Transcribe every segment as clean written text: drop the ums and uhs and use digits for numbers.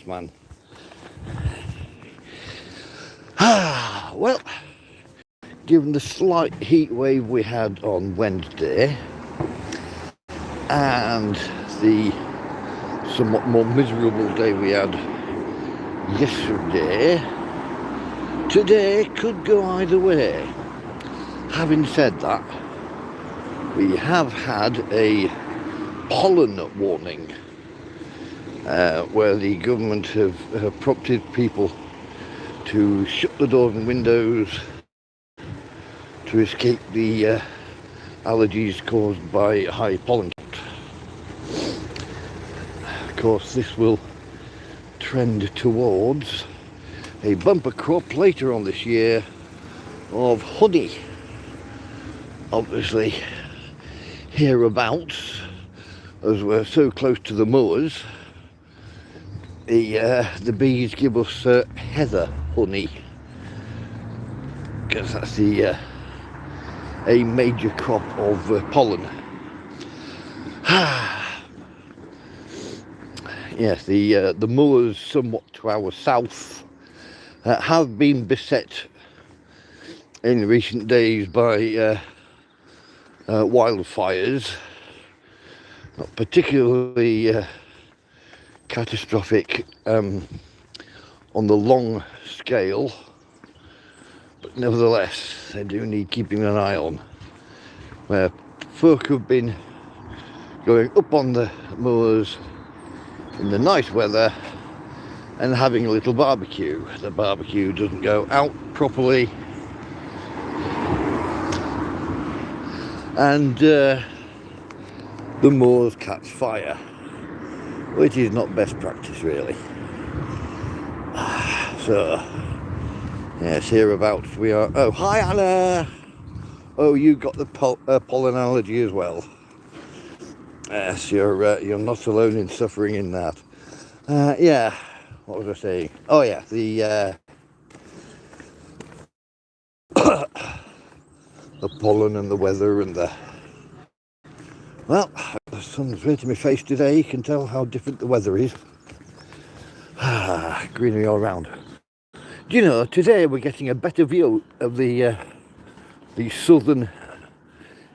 man. Well, given the slight heat wave we had on Wednesday and the somewhat more miserable day we had yesterday, today could go either way. Having said that, we have had a pollen warning where the government have prompted people to shut the doors and windows to escape the allergies caused by high pollen count. Of course, this will trend towards a bumper crop later on this year of honey. Obviously, hereabouts, as we're so close to the moors, the bees give us heather honey, because that's a major crop of pollen. Yes, the moors somewhat to our south have been beset in recent days by wildfires, not particularly catastrophic on the long scale, but nevertheless they do need keeping an eye on, where folk have been going up on the moors in the nice weather and having a little barbecue. The barbecue doesn't go out properly, and the moors catch fire, which is not best practice really. So yes, hereabouts we are. Oh, hi Anna! Oh, you got the pollen allergy as well. Yes, you're not alone in suffering in that. Yeah, what was I saying? Oh yeah, the the pollen and the weather and the... Well, the sun's right in my face today. You can tell how different the weather is. Greenery all round. Do you know, today we're getting a better view of the southern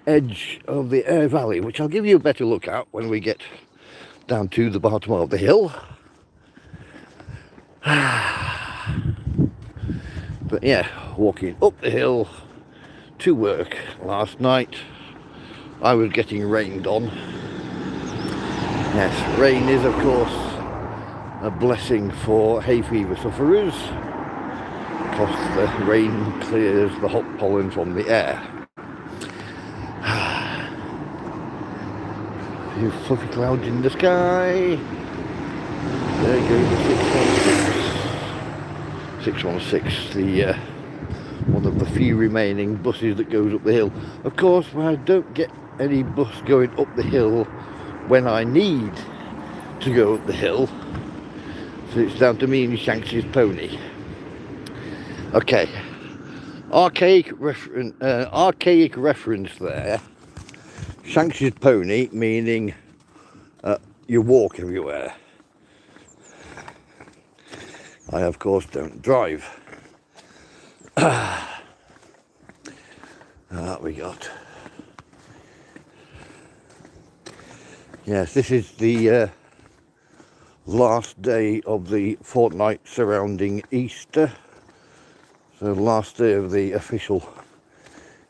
edge of the Aire Valley, which I'll give you a better look at when we get down to the bottom of the hill. But yeah, walking up the hill to work last night, I was getting rained on. Yes, rain is of course a blessing for hay fever sufferers, because the rain clears the hot pollen from the air. A few fluffy clouds in the sky. There goes the 616, the one of the few remaining buses that goes up the hill. Of course, I don't get any bus going up the hill when I need to go up the hill, so it's down to me and Shanks's pony. Okay, archaic reference there. Shanks's pony meaning you walk everywhere. I of course don't drive. That we got. Yes, this is the last day of the fortnight surrounding Easter. So the last day of the official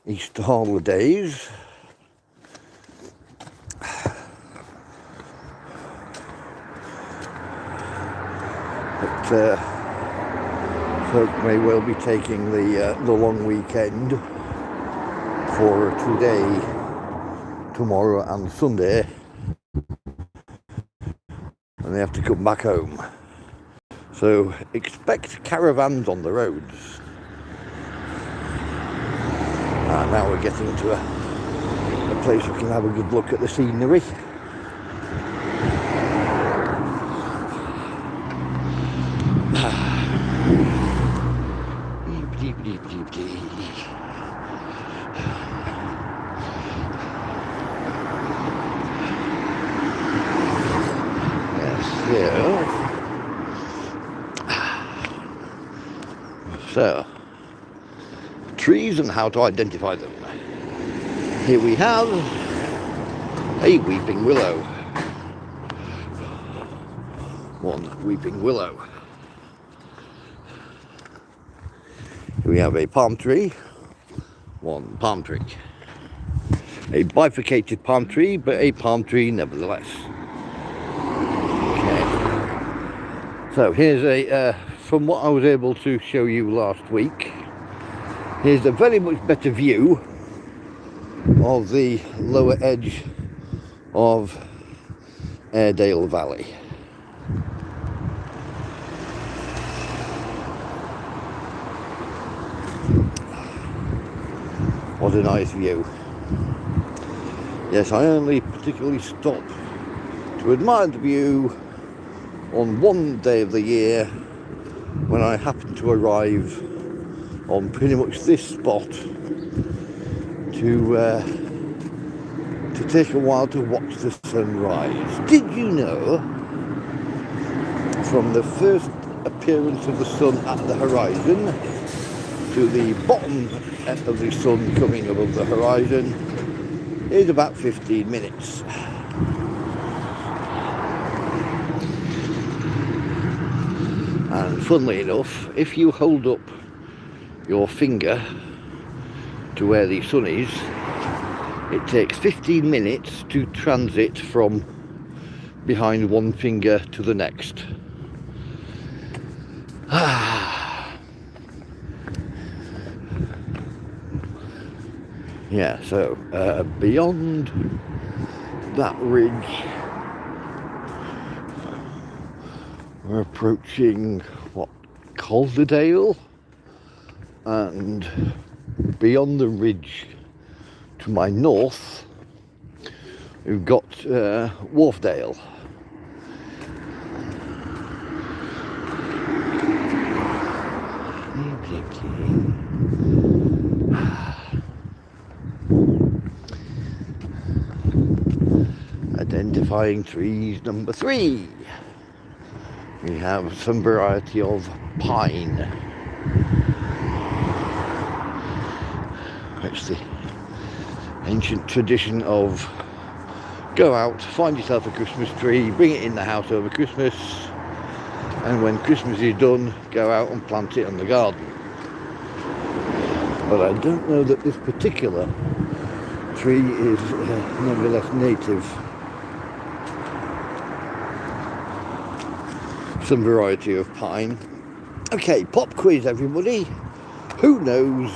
Easter holidays. But folk may well be taking the long weekend for today, tomorrow and Sunday, and they have to come back home. So expect caravans on the roads. Now we're getting to a place we can have a good look at the scenery. Yes, yeah. So, trees and how to identify them. Here we have a weeping willow. One weeping willow. Here we have a palm tree. One palm tree. A bifurcated palm tree, but a palm tree nevertheless. Okay. So here's a, from what I was able to show you last week, here's a very much better view of the lower edge of Airedale Valley. What a nice view. Yes, I only particularly stop to admire the view on one day of the year when I happen to arrive on pretty much this spot to take a while to watch the sunrise. Did you know, from the first appearance of the sun at the horizon to the bottom of the sun coming above the horizon is about 15 minutes. And funnily enough, if you hold up your finger to where the sun is, it takes 15 minutes to transit from behind one finger to the next. Yeah, so beyond that ridge, we're approaching what, Calderdale, and beyond the ridge to my north, we've got Wharfdale. Identifying trees number 3. We have some variety of pine. It's the ancient tradition of go out, find yourself a Christmas tree, bring it in the house over Christmas, and when Christmas is done, go out and plant it in the garden. But I don't know that this particular tree is nevertheless native. Some variety of pine. Okay, pop quiz everybody. Who knows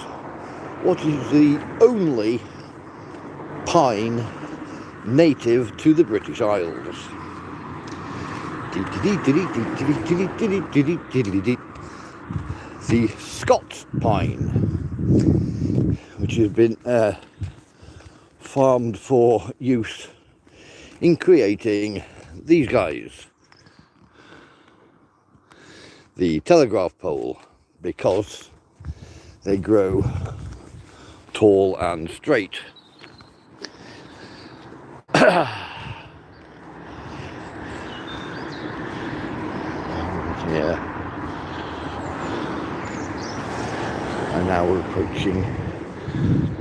what is the only pine native to the British Isles? The Scots pine, which has been farmed for use in creating these guys. The telegraph pole, because they grow tall and straight. Yeah. And now we're approaching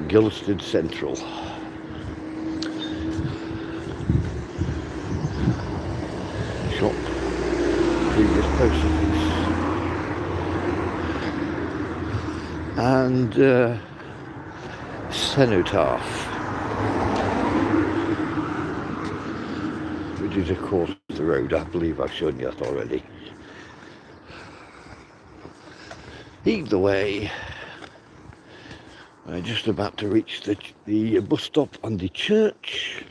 Gilstead Central. Shop, previous post office. And Cenotaph, which is of course the road. I believe I've shown you that already. Either way, we're just about to reach the bus stop and the church,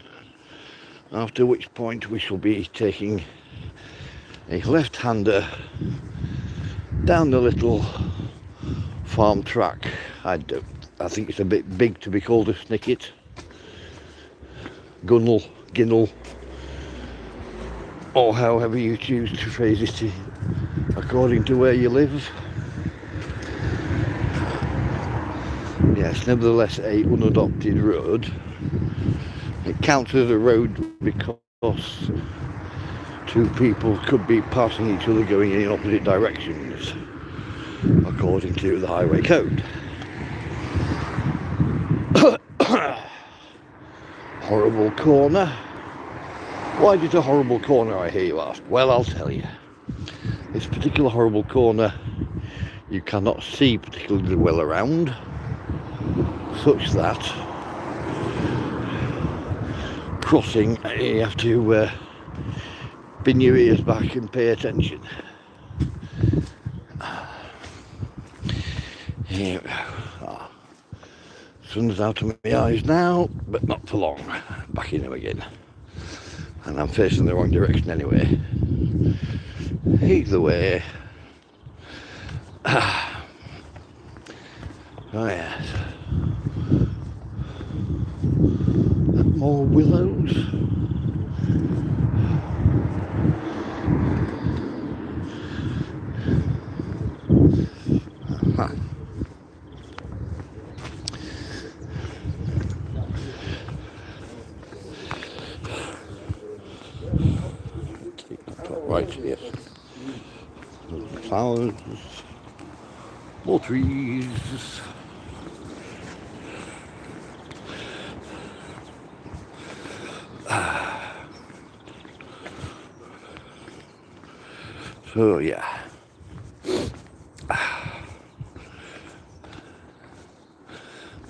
after which point we shall be taking a left-hander down the little farm track. I think it's a bit big to be called a snicket. Ginnel, or however you choose to phrase it according to where you live. Yes, nevertheless a unadopted road. It counts as a road because two people could be passing each other going in opposite directions. according to the highway code. Horrible corner. Why is it a horrible corner, I hear you ask? Well, I'll tell you. This particular horrible corner, you cannot see particularly well around, such that crossing, you have to pin your ears back and pay attention. Here we go. Sun's out of my eyes now, but not for long. Back in them again. And I'm facing the wrong direction anyway. Either way. Oh yes. More willows. Right, yes. Flowers, more trees. So yeah.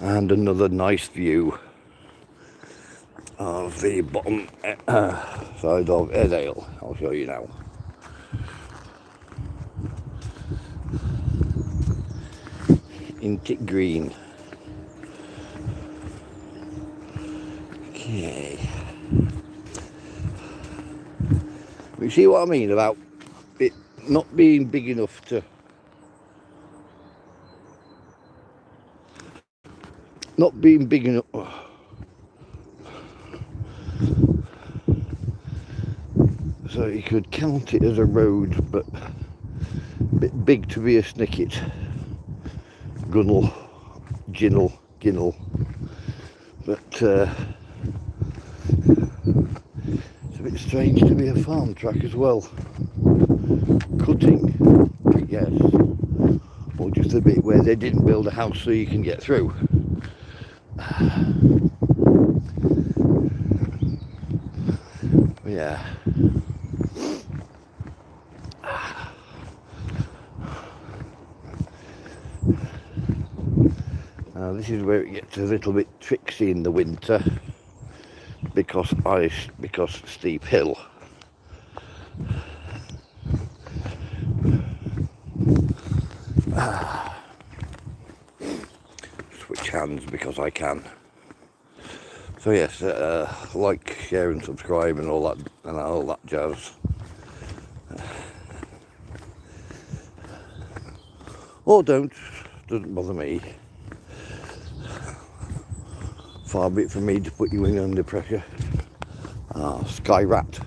And another nice view of the bottom side of Airedale. I'll show you now. Intic Green. Okay. You see what I mean about it not being big enough to so you could count it as a road, but a bit big to be a snicket. Gunnel, Ginnel, but it's a bit strange to be a farm track as well. Cutting, I guess, or just a bit where they didn't build a house so you can get through. Yeah. Now this is where it gets a little bit tricksy in the winter because ice, because steep hill. Switch hands because I can. So yes, like, share and subscribe and all that jazz. Or don't, doesn't bother me. Far be it from me to put you in under pressure. Sky rat.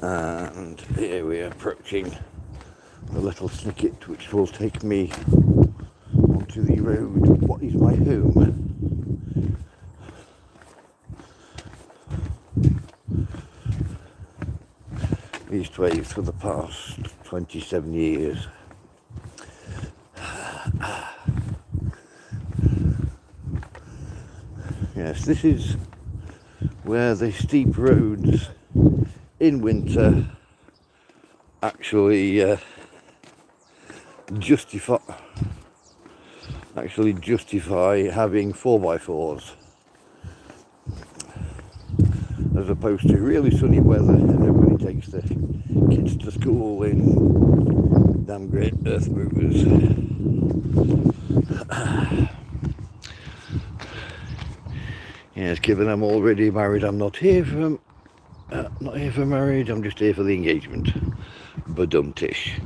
And here we are approaching the little snicket which will take me onto the road. What is my home? East Wales for the past 27 years. Yes, this is where the steep roads in winter actually justify having 4x4s, as opposed to really sunny weather and everybody takes the kids to school in damn great earth movers. Yes, given I'm already married, I'm not here for marriage, I'm just here for the engagement. Badum-tish.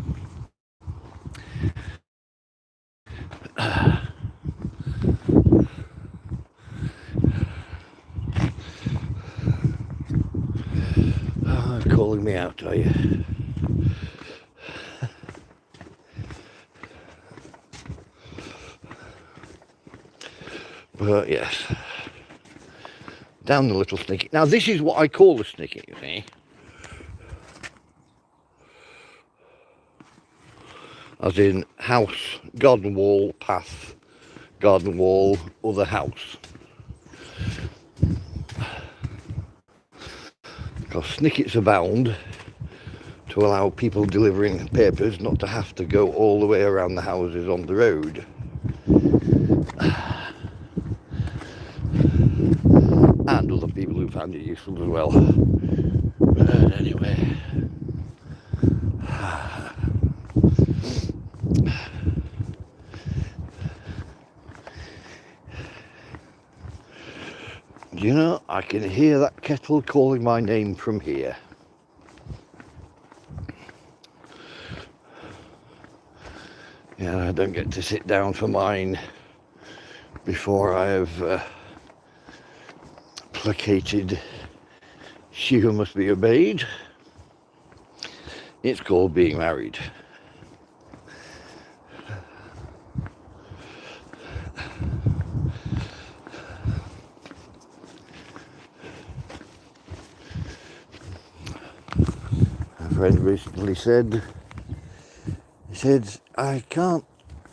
Calling me out, are you? But yes, down the little snicket. Now this is what I call a snicket, you see. As in house, garden wall, path, garden wall, other house. Because snickets abound to allow people delivering papers not to have to go all the way around the houses on the road. And other people who found it useful as well. But anyway. You know, I can hear that kettle calling my name from here. Yeah, I don't get to sit down for mine before I have placated she who must be obeyed. It's called being married. A friend recently said, I can't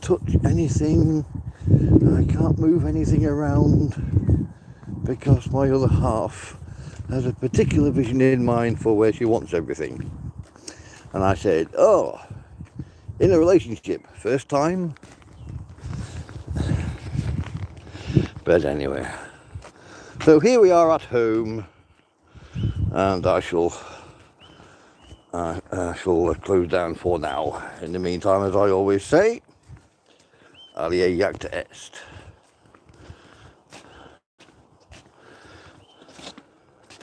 touch anything, I can't move anything around because my other half has a particular vision in mind for where she wants everything. And I said, oh, in a relationship, first time? But anyway, so here we are at home, and I shall close down for now. In the meantime, as I always say, Alia Jagd est.